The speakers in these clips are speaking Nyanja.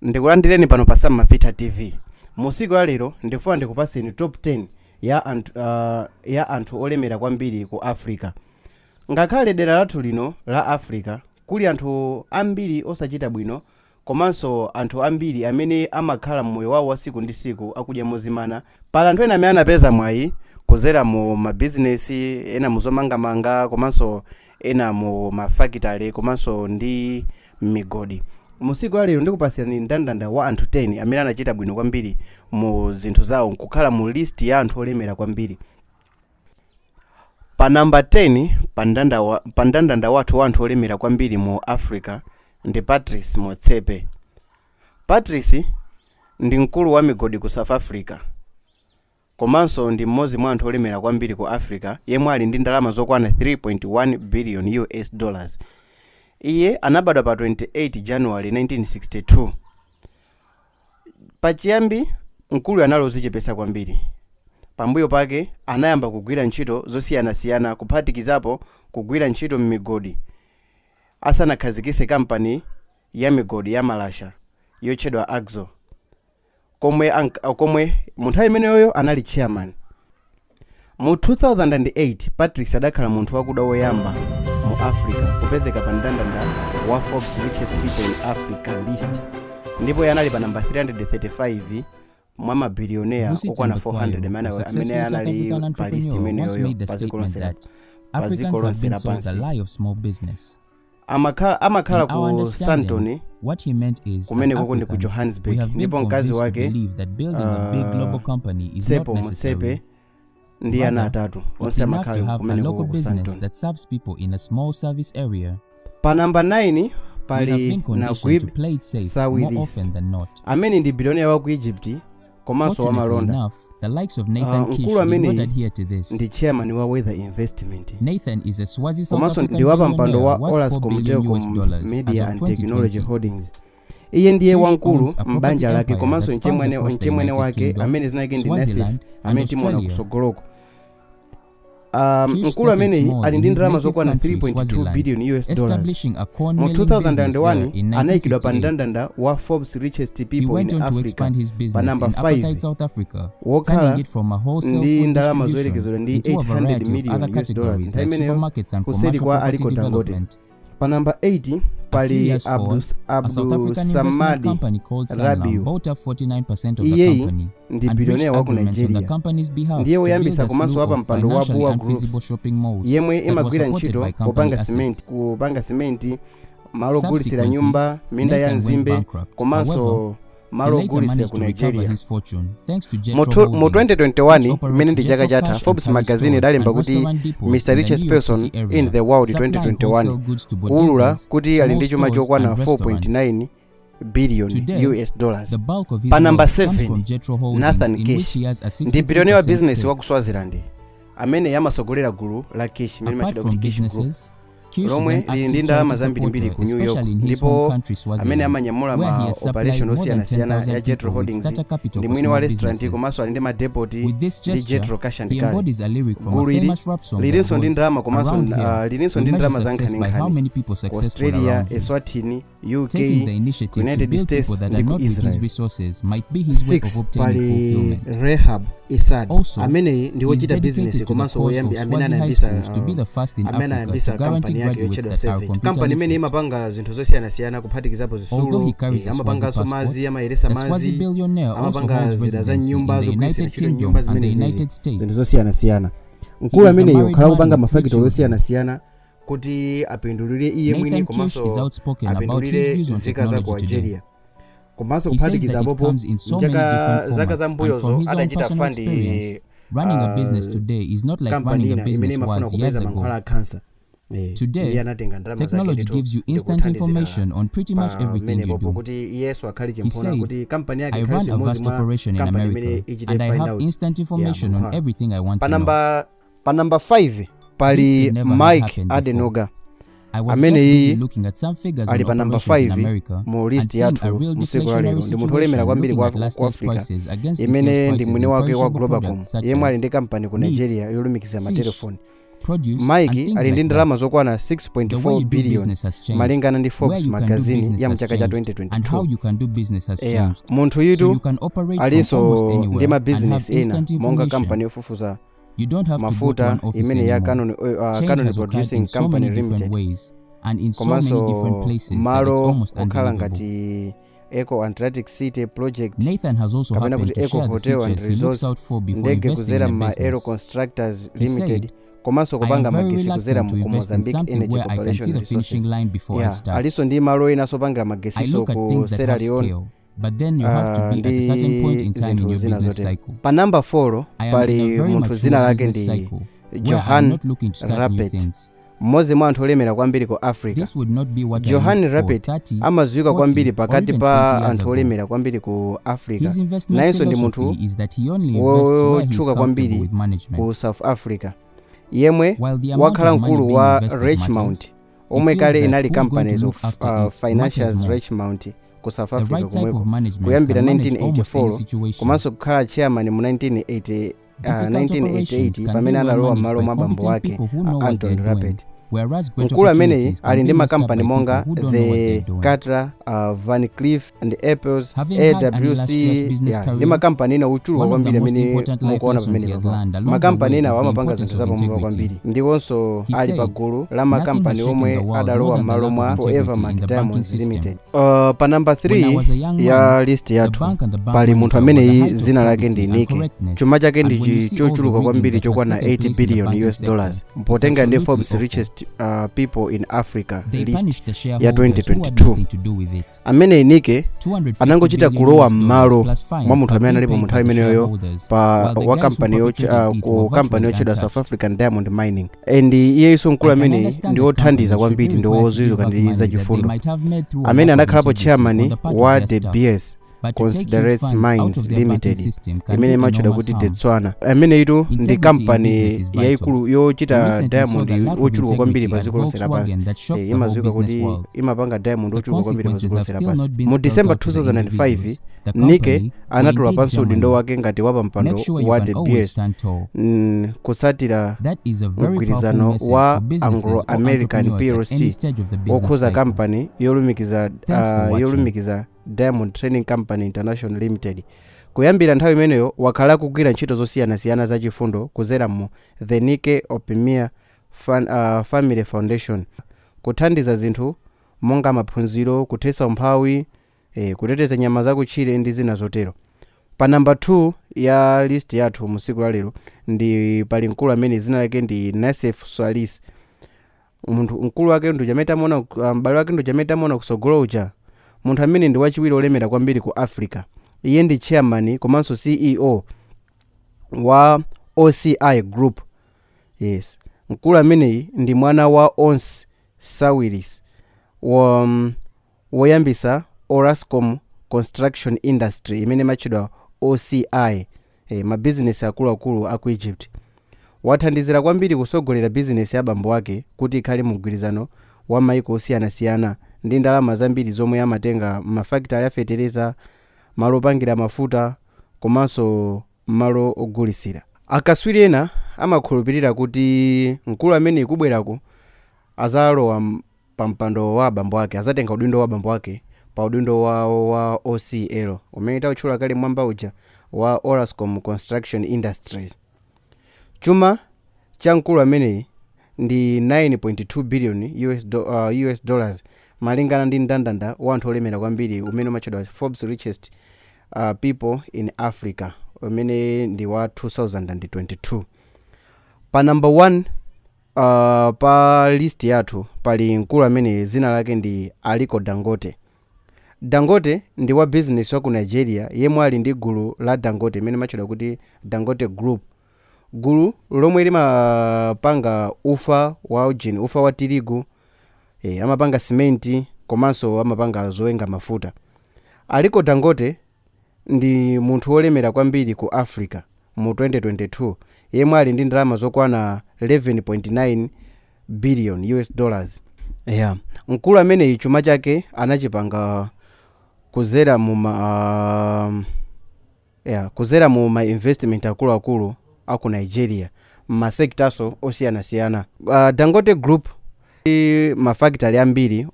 Ndikulandireni pano pa Samavita TV. Musiku ya lero ndifuna ndikupaseni top 10 ya anthu olemera kwambiri ku Africa. Ngakhale dera lathu lino la Africa kuli anthu ambiri osachita bwino, komanso anthu ambiri amene amakhala mmoyo wawo wa siku ndi siku akudya mozimana. Pala anthu ena amene anapeza mwayi kuzera mu mabizinesi, ena muzomangamanga, komanso ena mu mafakitale, komanso ndi migodi. Musiku ya lero ndikupasirani ndandanda wa anthu 10 amene anachita bwino kwambiri mu zinthu zawo nkukhala mu list ya anthu olemera kwambiri. Pa number 10 pa ndandanda wathu wa anthu olemera kwambiri mu Africa ndi Patrice Motsepe. Patrice ndi mkulu wa migodi ku South Africa, komanso ndi mmodzi mwa anthu olemera kwambiri ku Africa yemwe ali ndi ndalama zokwana 3.1 billion US dollars. Iye anabadwa pa 28 January 1962. Pachiyambi mkulu analozichepesa kwambiri. Pambuyo pake anayamba kugwira ntchito zosiyanasiyana kuphatikizapo kugwira ntchito m'migodi asanakhazikise kampani ya migodi ya malasha yotchedwa Axo, komwe munthu imeneyo anali chairman. Mu 2008 Patrice adakhala munthu wakuda woyamba mu Africa kupezeka pa ndandanda wa Forbes Richest People in Africa list, ndipo yanali pa namba 335 mwa mabilionea okwana 400 amene anali pa list imeneyo pazikolonsera pansi. Amakhala ku Sandton kumene kuko ndi ku Johannesburg, ndipo mkazi wake Tsepo Motsepe ndi ana atatu onse amakhala kumene kuko ku Sandton. Pa namba 9 pali Naguib Sawiris amene ndi bilionea wa ku Egypt komanso wa malonda. Mkulu amene ndi chairman wa Weather Investment, komanso ndi wapa mpando wa Olascom Telecom Media and Technology Holdings. Iye ndiye wankulu mbanja lake, komanso mchemwene wake amene zinake ndi Nasif amene timona kusogoloko. Mkulu amene ali ndi ndalama zokwana 3.2 billion US dollars. Mu 2001 anayikidwa pa ndandanda wa Forbes Richest People in Africa pa namba 5 wokhala ndi ndalama zoyerekezedwa ndi 800 million US dollars nthawi imeneyo kuseri kwa Aliko Dangote. Pa namba 8 pali Abdul Samadi Rabiu. Iye ndi bilionea wa ku Nigeria, ndiye woyambisa komanso wapa mpando wa Bua Groups yemwe imagwira ntchito kupanga simenti, malo ogulisira nyumba, minda ya nzimbe, komanso malo ogulisira ku Nigeria. Mu 2021 mmene ndi chaka chatha, Forbes magazine idalemba kuti Mr. Richest Person in the World 2021 kuulula kuti ali ndi chuma chokwana 4.9 billion US dollars. Pa namba 7 Nathan Cash ndi bilionea wa business wa ku Swaziland amene yamasogolera gulu la Cash mmene machedwa kuti Cash Group, lomwe lili ndi ndalama zambirimbiri ku New York, ndipo amene amanyamula ma operation osiyanasiyana ya Jetro Holdings ndi mwini wa restaurant, komanso ali ndi madepoti ndi Jetro Cash and Carry. Gulu ili lilinso ndi ndalama komanso lilinso ndi ndalama zankhaninkhani ku Australia, Eswatini, UK, United States ndi ku Israel. 6 pali Rehab Isad amene ndi wochita business komanso amene anayambisa kampani yake yochedwa 7. Kampani imene imapanga zinthu zosiyanasiyana kuphatikizapo zisulu, amapanganso mazi, amayeresa mazi, amapanga zida za nyumba zogwirisira ntchito nyumba zimene zinthu zosiyanasiyana. Mkulu ameneyo khala kupanga mafakitolo osiyanasiyana kuti apindulire iye mwini komanso apindulire nzika za ku Algeria. Komanso kuphatikizapo zaka za mbuyozo adachita fandi kampani imene imafuna kupeza mankhwala a cancer. Today, technology gives you instant information on pretty much everything you do. He said, I run a vast operation in America, and I have instant information on everything I want to know. Pa number 5 pali Mike Adenoga amene ali pa namba 5 mu list yathu musiku wa lero. Ndi munthu olemera kwambiri ku Africa imene ndi mwini wake wa Globacom, yemwe ali ndi kampani ku Nigeria yolumikiza matelefoni. Mike ali ndi ndalama zokwana 6.4 billion malingana ndi Forbes magazine ya mchaka cha 2022. Munthu yitu alinso ndi mabizinesi ena monga kampani yofufuza mafuta imene ya Cannon Producing Company Limited, komanso malo okhala ngati Eco Atlantic City Project kapena kuti Eco Hotel and Resorts, ndege kuzera ma Aero Constructors Limited, komanso kupanga magesi kuzera mu Mozambique Energy Corporation Resources. Aliso ndi malo ena sopangira magesiso ku Sierra Leone, but then you have to be at a certain point in time in your business cycle. Pa number 4 pali munthu zina lake ndi Johan Rapet, mmodzi mwa anthu olemera kwambiri ku Africa. Johan Rapet amadziwika kwambiri pakati pa anthu olemera kwambiri ku Africa, nayenso ndi munthu wotchuka kwambiri ku South Africa, yemwe wakhala mkulu wa Richmond, omwe kale inali companies of financials Richmond ku South Africa komweko kuyambira 1984, komanso kukhala chairman mu 1988 pamene analowa m'malo mwa abambo wake Anthony Rapet. Mkulu ameneyi ali ndi makampani monga The Cutler, Van Cleef and Apples, AWC, ndi makampani ena ochuluka kwambiri amene mukuona pamene makampani ena amapanga zinthu zapamwamba kwambiri, ndiponso ali pagulu la makampani omwe adalowa m'malo mwa Forever Diamonds Limited. Pa number 3 ya list yathu pali munthu ameneyi zina lake ndi Nike. Chuma chake ndi chochuluka kwambiri chokwana 80 billion US dollars, potenga ndi Forbes Richest People in Africa list ya 2022. Amene Nike anangochita kulowa m'malo mwa munthu amene analipo mu nthawi imeneyo pa wa company ku company yochedwa South African Diamond Mining, and iyeso mkulu amene ndi othandiza kwambiri, ndi woziwika ndi zachifundo, amene anakhalapo chairman wa The BS Considerates Mines Limited, imene imachedwa kuti Detswana. Amene itu ndi company yaikulu yochita diamond ochuluka kwambiri pa dziko lonse lapansi, imadziwika kuti imapanga diamond ochuluka kwambiri pa dziko lonse lapansi. Mu December 2005 Nike anatula pansi udindo wake ngati wapampando wa The BS kusatira mgwirizano wa Anglo-American PLC okhuza company yolumikiza Diamond Trading Company International Limited. Kuyambira nthawi imeneyo wakhala kugwira ntchito zosiyanasiyana zachifundo kuzera mu The Nike Olemera Family Foundation, kuthandiza zinthu monga maphunziro, kuthetsa umphawi, kuteteza nyama zakutchire ndi zina zotero. Pa number 2 ya list yathu musiku lalero ndi pali mkulu amene zina lake ndi Nassef Salis. Munthu mkulu wake ndo jameta mona mbali wake ndo jameta mona kusogolo uja. Munthu amene ndi wachiwiri olemera kwambiri ku Africa. Iye ndi chairman komanso CEO wa OCI Group. Yes. Mkulu amene ndi mwana wa Ons Sawiris woyambisa Orascom Construction Industry imene machedwa OCI, mabizinesi akuluakulu aku Egypt. Wathandizira kwambiri kusogolera bizinesi ya bambo wake kuti ikhale mugwirizano wa maiko osiyanasiyana ndi ndalama zambiri zomwe amatenga mafactory ya fertilizer, malo opangira mafuta, komanso malo ogulisira. Akaswiri ena amakhulupirira kuti mkulu amene ikubwerako azalowa pampando wa bambo wake, azatenga udindo wa bambo wake pa udindo wa OCL umene tawutchula kale mwamba uja wa Orascom Construction Industries. Chuma cha mkulu amene ndi 9.2 billion US dollars malingana ndi ndandanda wa anthu olemera kwambiri umene umachedwa Forbes Richest People in Africa umene ndi wa 2022. Pa number 1 pa list yathu pali mkulu amene zina lake ndi Aliko Dangote. Dangote ndi wa business wa ku Nigeria yemwe ali ndi gulu la Dangote imene machedwa kuti Dangote Group. Gulu lomwe limapanga ufa wa tirigu, amapanga simenti, komanso amapanga zowenga mafuta. Aliko Dangote ndi munthu olemera kwambiri ku Africa mu 2022 yemwe ali ndi ndalama zokwana 11.9 billion US dollars. Mkulu amene chuma chake anachipanga kuzera mu ma investment akuluakulu aku Nigeria, masektaso osiyanasiyana. Dangote Group mafactory ambiri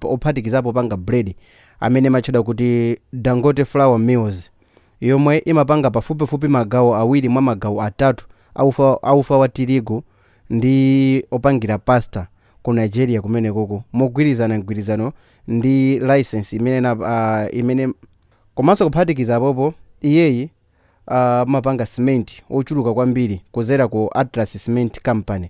ophatikizapo panga bread amene matchedwa kuti Dangote Flour Mills, yomwe imapanga pafupifupi magawo awiri mwa magawo atatu aufa wa tirigu ndi opangira pasta ku Nigeria kumene koko mogwirizano ndi license imene komanso kuphatikiza apopo iyeyi mapanga cement ochuluka kwambiri kuzera ku Atlas Cement Company.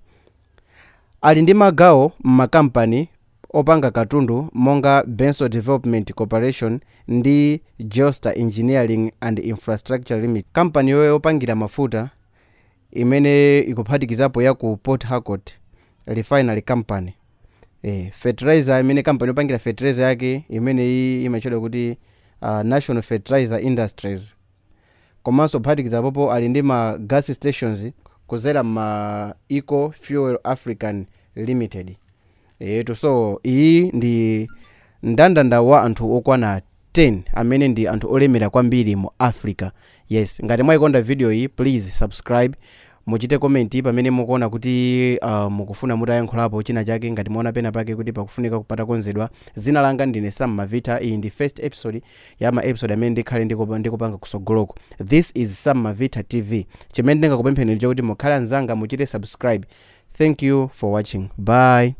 Ali ndi magawo mmakampani opanga katundu monga Benso Development Corporation ndi Josta Engineering and Infrastructure Limited, kampani yoyo opangira mafuta imene ikuphatikizapo ya ku Port Harcourt Refinery Company. Fertilizer imene kampani opangira fertilizer yake imene imachedwa kuti National Fertilizer Industries. Komanso kuphatikiza popo ali ndi ma gas stations kuzera ma Eco Fuel African Limited. So iyi ndi ndandanda wa anthu okwana 10 amene ndi anthu olemera kwambiri mu Africa. Yes, ngati mwayikonda video iyi please subscribe, muchite comment pamene mukuona kuti mukufuna mutayankhulapo china chake, ngati muona pena pake kuti pakufunika kupata konzedwa. Zina langa ndine Sam Mavita. Iyi ndi first episode ya ma episode amene ndikhale ndikupanga kusogoloko. This is Sam Mavita TV. Chimene ndingakupempheni kuti mukhale anzanga muchite subscribe. Thank you for watching. Bye.